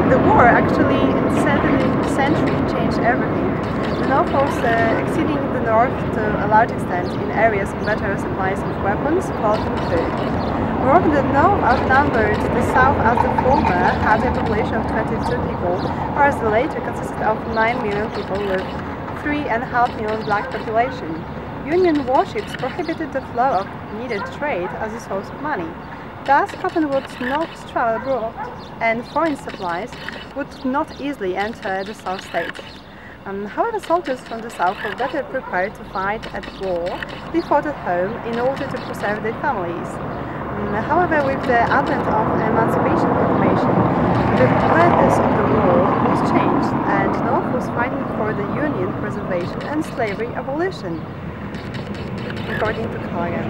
The war actually in the 17th century changed everything. The North was exceeding the North to a large extent in areas of better supplies of weapons, clothing, food. Moreover, the North outnumbered the South, as the former had a population of 22 people, whereas the latter consisted of 9 million people with 3.5 million black population. Union warships prohibited the flow of needed trade as a source of money. Thus, cotton would not travel abroad, and foreign supplies would not easily enter the South states. However, soldiers from the South were better prepared to fight at war. They fought at home in order to preserve their families. However, with the advent of Emancipation Proclamation, the purpose of the war was changed, and the North was fighting for the Union preservation and slavery abolition, according to Callaghan.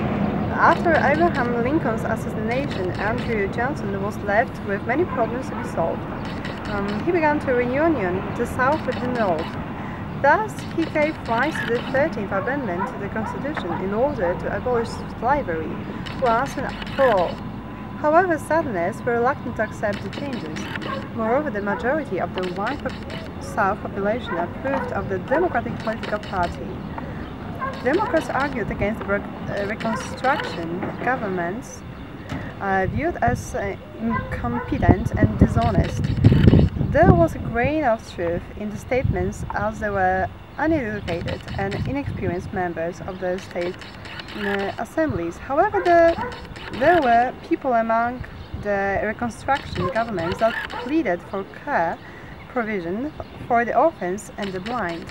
After Abraham Lincoln's assassination, Andrew Johnson was left with many problems to be solved. He began to reunion the South with the North. Thus, he gave rise to the 13th Amendment to the Constitution in order to abolish slavery once and for all. However, Southerners were reluctant to accept the changes. Moreover, the majority of the white South population approved of the Democratic political party. Democrats argued against the Reconstruction governments viewed as incompetent and dishonest. There was a grain of truth in the statements, as they were uneducated and inexperienced members of the state assemblies. However, there were people among the Reconstruction governments that pleaded for care provision for the orphans and the blind.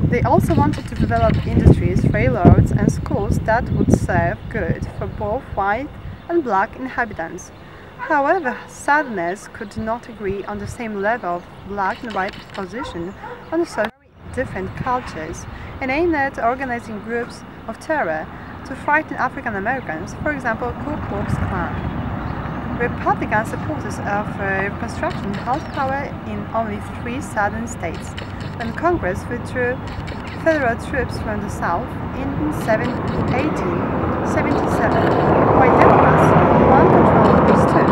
They also wanted to develop industries, railroads and schools that would serve good for both white and black inhabitants. However, Southerners could not agree on the same level of black and white position on so different cultures, and aimed at organizing groups of terror to frighten African Americans, for example, Ku Klux Klan. Republican supporters of Reconstruction held power in only 3 southern states, when Congress withdrew federal troops from the South in 1877, while Democrats won control of these two.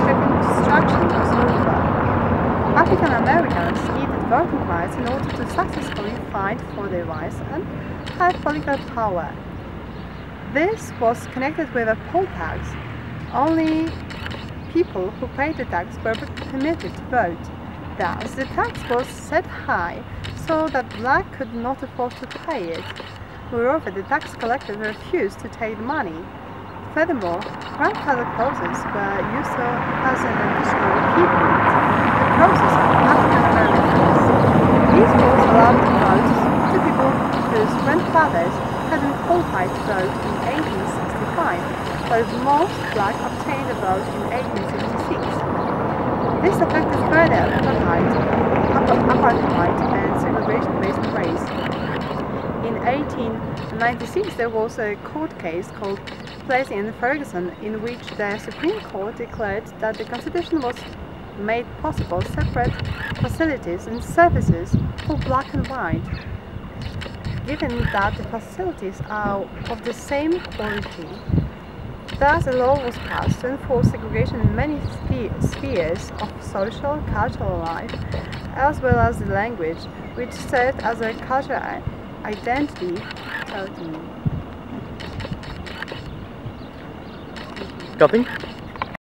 Reconstruction was over. African Americans needed voting rights in order to successfully fight for their rights and have political power. This was connected with a poll tax. Only people who paid the tax were permitted to vote. Thus, the tax was set high so that black could not afford to pay it. Moreover, the tax collector refused to take the money. Furthermore, grandfather clauses were used as an additional repeatment in the process of African Americans. These laws allowed the vote to people whose grandfathers had been qualified to vote in 1865, while most black obtained a vote in 1866. This affected further apartheid and segregation based on race. In 1896, there was a court case called Plessy and Ferguson, in which the Supreme Court declared that the Constitution was made possible separate facilities and services for black and white, given that the facilities are of the same quality. Thus, a law was passed to enforce segregation in many spheres of social, cultural life, as well as the language, which served as a cultural identity totem. Copy?